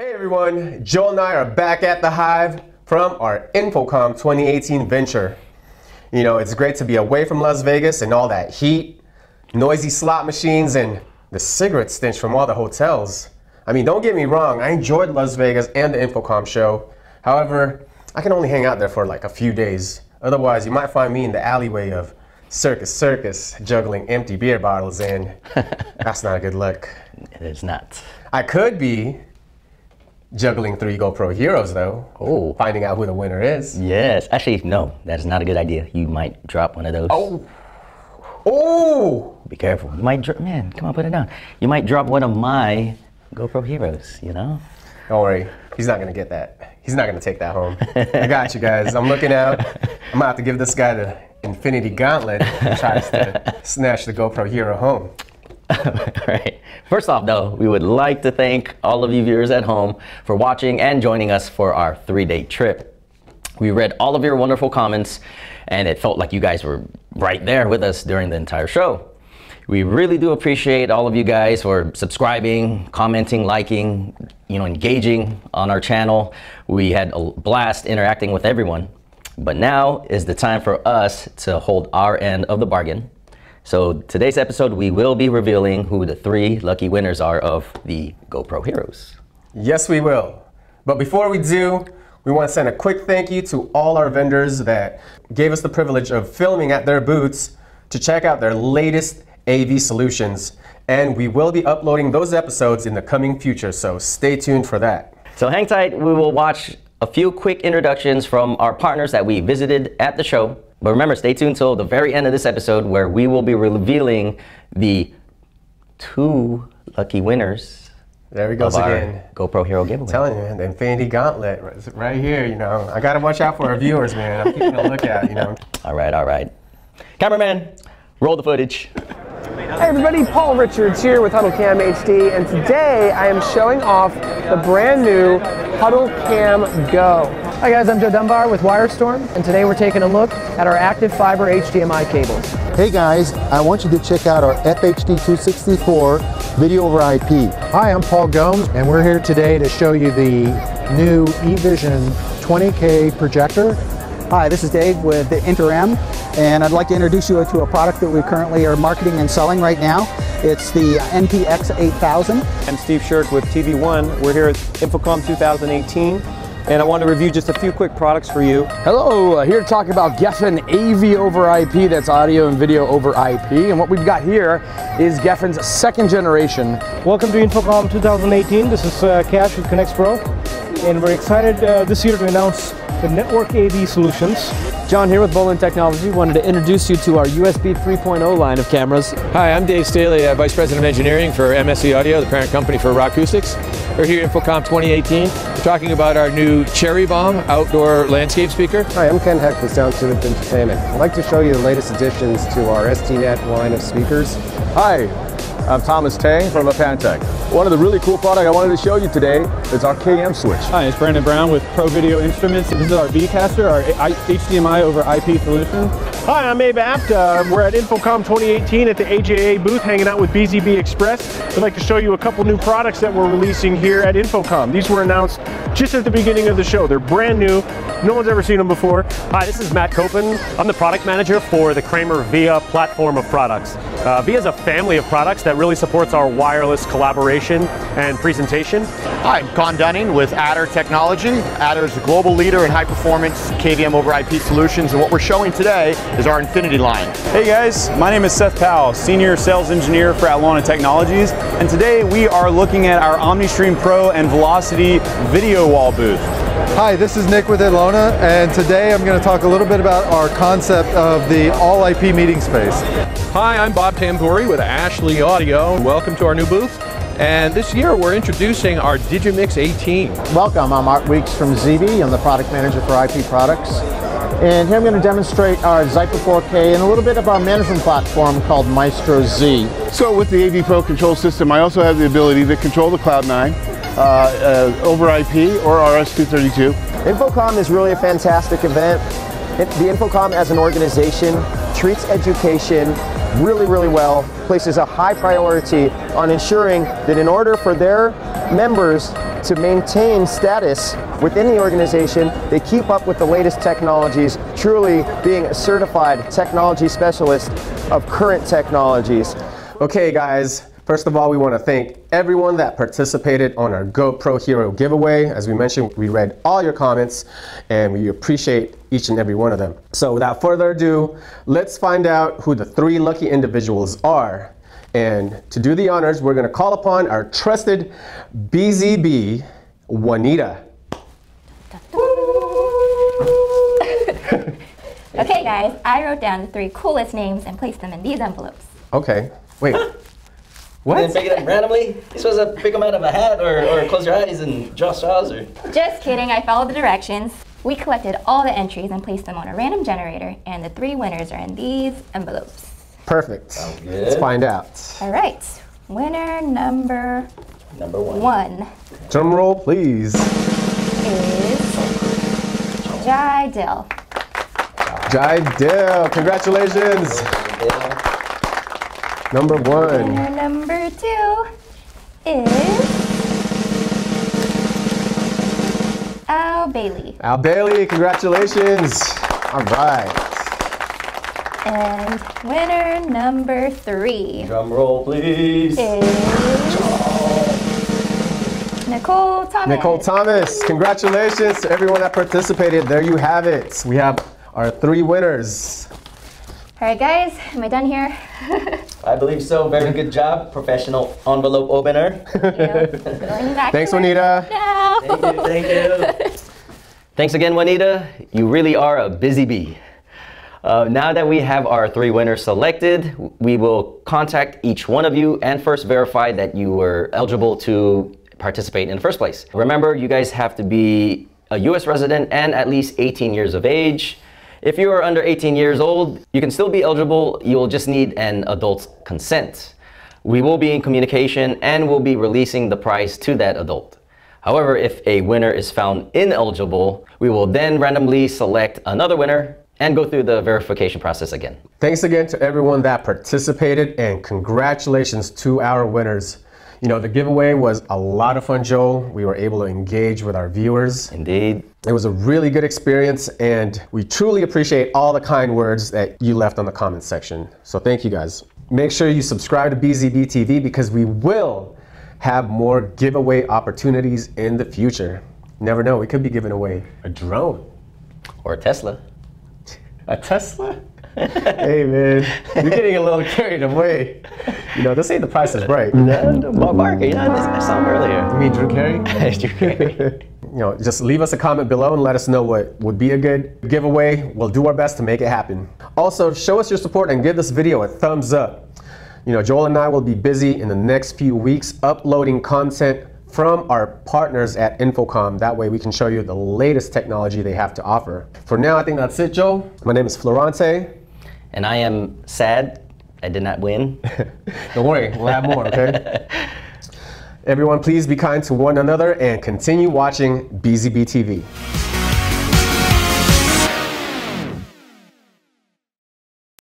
Hey everyone, Joel and I are back at the Hive from our InfoComm 2018 venture. You know, it's great to be away from Las Vegas and all that heat, noisy slot machines, and the cigarette stench from all the hotels. I mean, don't get me wrong, I enjoyed Las Vegas and the InfoComm show. However, I can only hang out there for like a few days. Otherwise, you might find me in the alleyway of Circus, juggling empty beer bottles, and that's not a good look. It is not. I could be juggling 3 GoPro Heroes though. Oh. Finding out who the winner is. Yes. Actually, no, that is not a good idea. You might drop one of those. Oh. Oh. Be careful. You might drop, man, come on, put it down. You might drop one of my GoPro Heroes, you know? Don't worry. He's not going to get that. He's not going to take that home. I got you guys. I'm looking out. I'm going to have to give this guy the Infinity Gauntlet and try to snatch the GoPro Hero home. Right. First off, though, we would like to thank all of you viewers at home for watching and joining us for our 3-day trip. We read all of your wonderful comments, and it felt like you guys were right there with us during the entire show. We really do appreciate all of you guys for subscribing, commenting, liking, engaging on our channel. We had a blast interacting with everyone. But now is the time for us to hold our end of the bargain. So today's episode, we will be revealing who the 3 lucky winners are of the GoPro Heroes. Yes, we will. But before we do, we want to send a quick thank you to all our vendors that gave us the privilege of filming at their booths to check out their latest AV solutions. And we will be uploading those episodes in the coming future, so stay tuned for that. So hang tight, we will watch a few quick introductions from our partners that we visited at the show. But remember, stay tuned till the very end of this episode where we will be revealing the 2 lucky winners. There he goes again. GoPro Hero giveaway. I'm telling you, man, the Infinity Gauntlet right here, I got to watch out for our viewers, man. I'm keeping a lookout, All right. Cameraman, roll the footage. Hey everybody, Paul Richards here with Huddle Cam HD, and today I am showing off the brand new Huddle Cam Go. Hi guys, I'm Joe Dunbar with Wirestorm, and today we're taking a look at our active fiber HDMI cables. Hey guys, I want you to check out our FHD264 video over IP. Hi, I'm Paul Gomes, and we're here today to show you the new eVision 20K projector. Hi, this is Dave with the InterM, and I'd like to introduce you to a product that we currently are marketing and selling right now. It's the NPX 8000. I'm Steve Shirk with TV One. We're here at InfoComm 2018, and I want to review just a few quick products for you. Hello, here to talk about Geffen AV over IP, that's audio and video over IP, and what we've got here is Geffen's 2nd generation. Welcome to InfoComm 2018. This is Cash with Connect Pro, and we're excited this year to announce the Network AV solutions. John here with Bolin Technology. Wanted to introduce you to our USB 3.0 line of cameras. Hi, I'm Dave Staley, Vice President of Engineering for MSC Audio, the parent company for Raw Acoustics. We're here at InfoComm 2018. We're talking about our new Cherry Bomb outdoor landscape speaker. Hi, I'm Ken Heck with Sound Student Entertainment. I'd like to show you the latest additions to our STNet line of speakers. Hi, I'm Thomas Tang from Apantec. One of the really cool products I wanted to show you today is our KM switch. Hi, it's Brandon Brown with Pro Video Instruments. This is our Vcaster, our HDMI over IP solution. Hi, I'm Abe Apt. We're at InfoComm 2018 at the AJA booth hanging out with BZB Express. I'd like to show you a couple new products that we're releasing here at InfoComm. These were announced just at the beginning of the show. They're brand new. No one's ever seen them before. Hi, this is Matt Copen. I'm the product manager for the Kramer VIA platform of products. VIA is a family of products that really supports our wireless collaboration and presentation. Hi, I'm Con Dunning with Adder Technology. Adder is the global leader in high-performance KVM over IP solutions, and what we're showing today is our Infinity line. Hey guys, my name is Seth Powell, Senior Sales Engineer for Atlanta Technologies, and today we are looking at our OmniStream Pro and Velocity video wall booth. Hi, this is Nick with Atlanta, and today I'm going to talk a little bit about our concept of the all IP meeting space. Hi, I'm Bob Tamburi with Ashley Audio. Welcome to our new booth. And this year we're introducing our Digimix 18. Welcome, I'm Art Weeks from ZB. I'm the product manager for IP products. And here I'm going to demonstrate our Zyper 4K and a little bit of our management platform called Maestro Z. So with the AV Pro control system, I also have the ability to control the Cloud9 over IP or RS-232. InfoComm is really a fantastic event. The InfoComm as an organization treats education really well, places a high priority on ensuring that in order for their members to maintain status within the organization. They keep up with the latest technologies, truly being a certified technology specialist of current technologies. Okay guys, first of all, we want to thank everyone that participated on our GoPro Hero giveaway. As we mentioned, we read all your comments and we appreciate each and every one of them. So without further ado, let's find out who the 3 lucky individuals are. And to do the honors, we're going to call upon our trusted BZB, Juanita. Okay guys, I wrote down the 3 coolest names and placed them in these envelopes. Okay, wait. What? You didn't pick it up randomly? You're supposed to pick them out of a hat or close your eyes and draw straws or... Just kidding, I followed the directions. We collected all the entries and placed them on a random generator, and the 3 winners are in these envelopes. Perfect. Sounds good. Let's find out. All right, winner number 1. Drum roll, please. Is Dhil. Dhil, congratulations. Number 1. Winner number 2 is Al Bailey. Al Bailey, congratulations. All right. And winner number 3. Drum roll, please. Is Nicole Thomas. Nicole Thomas, congratulations to everyone that participated. There you have it. We have our 3 winners. All right, guys, am I done here? I believe so. Very good job. Professional envelope opener. Going back Thanks, to work Juanita. now. Thank you. Thanks again, Juanita. You really are a busy bee. Now that we have our 3 winners selected, we will contact each one of you and first verify that you were eligible to participate in the first place. Remember, you guys have to be a U.S. resident and at least 18 years of age. If you are under 18 years old, you can still be eligible. You will just need an adult's consent. We will be in communication and will be releasing the prize to that adult. However, if a winner is found ineligible, we will then randomly select another winner and go through the verification process again. Thanks again to everyone that participated and congratulations to our winners. You know, the giveaway was a lot of fun, Joel. We were able to engage with our viewers. Indeed. It was a really good experience and we truly appreciate all the kind words that you left on the comments section. So thank you guys. Make sure you subscribe to BZB TV because we will have more giveaway opportunities in the future. Never know, we could be giving away a drone. Or a Tesla. A Tesla? Hey man, you're getting a little carried away. You know, this ain't The Price is Right. No, Bob Barker, you know, I saw him earlier. You mean Drew Carey? Drew Carey. You know, just leave us a comment below and let us know what would be a good giveaway. We'll do our best to make it happen. Also, show us your support and give this video a thumbs up. You know, Joel and I will be busy in the next few weeks uploading content from our partners at InfoComm. That way we can show you the latest technology they have to offer. For now, I think that's it, Joel. My name is Florante. And I am sad I did not win. Don't worry, we'll have more, okay? Everyone, please be kind to one another and continue watching BZB TV.